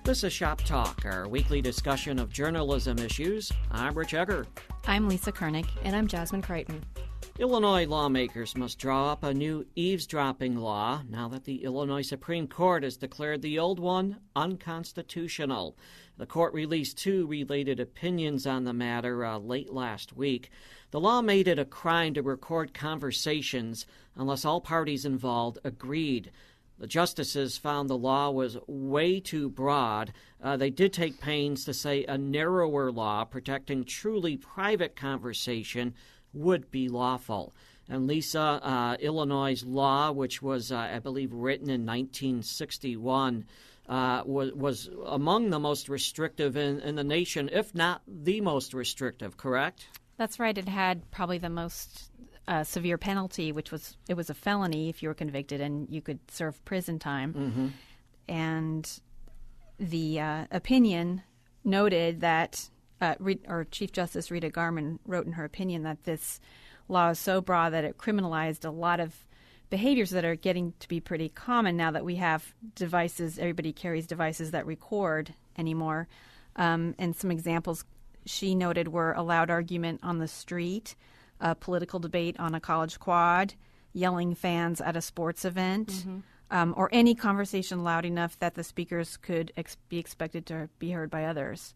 This is Shop Talk, our weekly discussion of journalism issues. I'm Rich Egger. I'm Lisa Kernek. And I'm Jasmine Crighton. Illinois lawmakers must draw up a new eavesdropping law now that the Illinois Supreme Court has declared the old one unconstitutional. The court released two related opinions on the matter late last week. The law made it a crime to record conversations unless all parties involved agreed. The justices found the law was way too broad. They did take pains to say a narrower law protecting truly private conversation would be lawful. And Lisa, Illinois' law, which was, I believe, written in 1961, was among the most restrictive in the nation, if not the most restrictive, correct? That's right. It had probably the most severe penalty, which was a felony if you were convicted, and you could serve prison time. Mm-hmm. And the opinion noted that, or Chief Justice Rita Garman wrote in her opinion that this law is so broad that it criminalized a lot of behaviors that are getting to be pretty common now that we have devices. Everybody carries devices that record anymore. And some examples she noted were a loud argument on the street, a political debate on a college quad, yelling fans at a sports event, or any conversation loud enough that the speakers could be expected to be heard by others.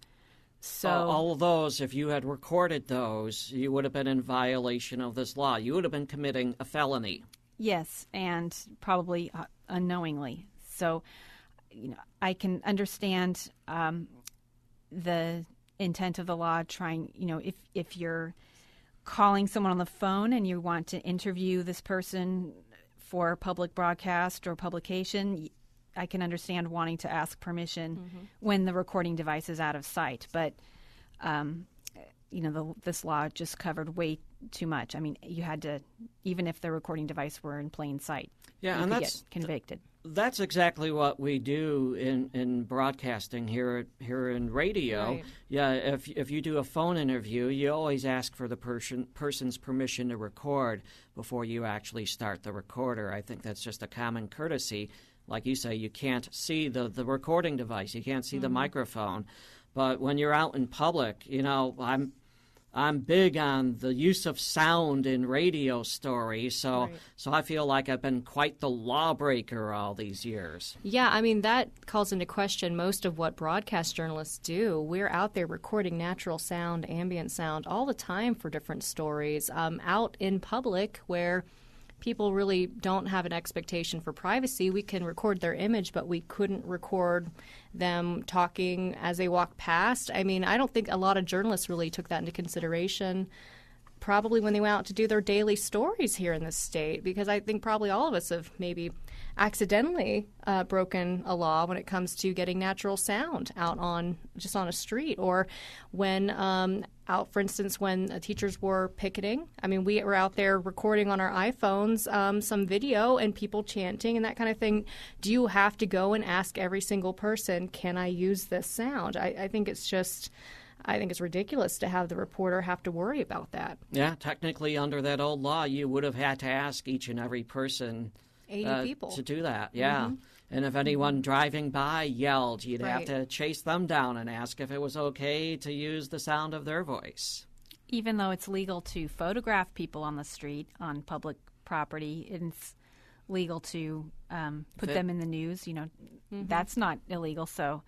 So all of those, if you had recorded those, you would have been in violation of this law. You would have been committing a felony. Yes, and probably unknowingly. So, I can understand the intent of the law trying, if you're calling someone on the phone and you want to interview this person for public broadcast or publication, I can understand wanting to ask permission when the recording device is out of sight. But, this law just covered way too much. I mean, you had to, even if the recording device were in plain sight, you could get convicted. That's exactly what we do in broadcasting here in radio. Right. Yeah, if you do a phone interview, you always ask for the person's permission to record before you actually start the recorder. I think that's just a common courtesy. Like you say, you can't see the recording device. You can't see the microphone. But when you're out in public, I'm big on the use of sound in radio stories, so I feel like I've been quite the lawbreaker all these years. Yeah, I mean, that calls into question most of what broadcast journalists do. We're out there recording natural sound, ambient sound all the time for different stories out in public where people really don't have an expectation for privacy. We can record their image, but we couldn't record them talking as they walk past. I mean, I don't think a lot of journalists really took that into consideration probably when they went out to do their daily stories here in this state, because I think probably all of us have maybe accidentally broken a law when it comes to getting natural sound out on a street, or when out, for instance, when teachers were picketing. I mean, we were out there recording on our iPhones some video and people chanting and that kind of thing. Do you have to go and ask every single person, can I use this sound? I think it's ridiculous to have the reporter have to worry about that. Yeah, technically under that old law, you would have had to ask each and every person 80 people to do that. Yeah. And if anyone driving by yelled, you'd have to chase them down and ask if it was okay to use the sound of their voice. Even though it's legal to photograph people on the street on public property, it's legal to put them in the news. That's not illegal, so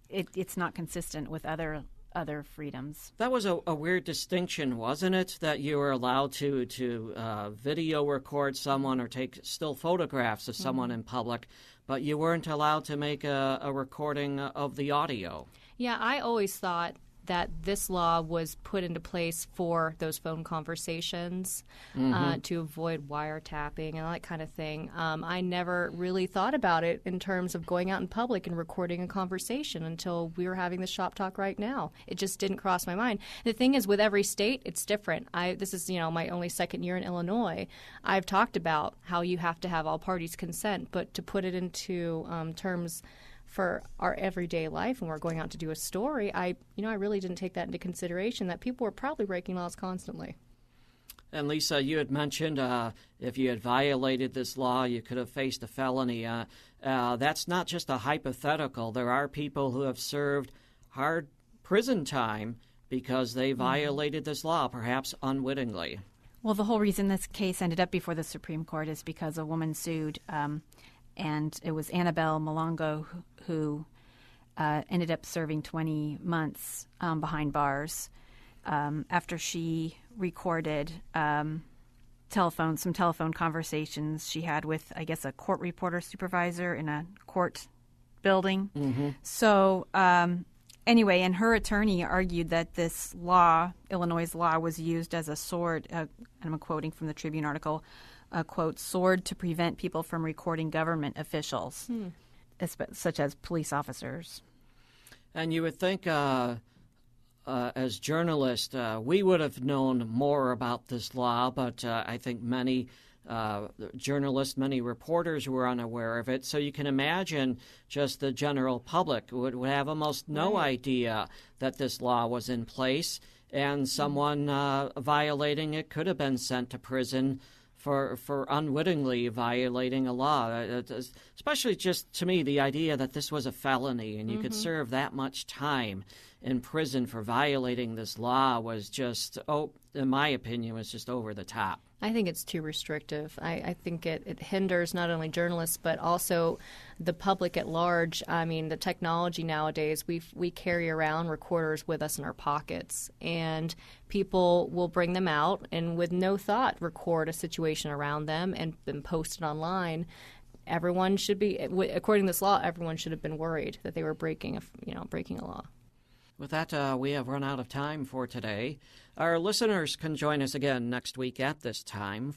it's not consistent with other freedoms. That was a weird distinction, wasn't it? That you were allowed to video record someone or take still photographs of someone in public, but you weren't allowed to make a recording of the audio. Yeah, I always thought that this law was put into place for those phone conversations to avoid wiretapping and all that kind of thing. I never really thought about it in terms of going out in public and recording a conversation until we were having this shop talk right now. It just didn't cross my mind. The thing is, with every state, it's different. This is my only second year in Illinois. I've talked about how you have to have all parties consent, but to put it into terms for our everyday life when we're going out to do a story, I really didn't take that into consideration, that people were probably breaking laws constantly. And Lisa, you had mentioned if you had violated this law, you could have faced a felony. That's not just a hypothetical. There are people who have served hard prison time because they violated this law, perhaps unwittingly. Well, the whole reason this case ended up before the Supreme Court is because a woman sued, and it was Annabelle Malongo who ended up serving 20 months behind bars after she recorded some telephone conversations she had with, I guess, a court reporter supervisor in a court building. Mm-hmm. So anyway, and her attorney argued that this law, Illinois' law, was used as a sword, and I'm quoting from the Tribune article, a, quote, sword to prevent people from recording government officials, such as police officers. And you would think, as journalists, we would have known more about this law, but I think many journalists, many reporters were unaware of it. So you can imagine just the general public would have almost no idea that this law was in place, and someone violating it could have been sent to prison for unwittingly violating a law. Especially just, to me, the idea that this was a felony and you could serve that much time in prison for violating this law was just, in my opinion, was just over the top. I think it's too restrictive. I think it hinders not only journalists but also the public at large. I mean, the technology nowadays, we carry around recorders with us in our pockets, and people will bring them out and with no thought record a situation around them and then post it online. Everyone should be, according to this law, everyone should have been worried that they were breaking a law. With that, we have run out of time for today. Our listeners can join us again next week at this time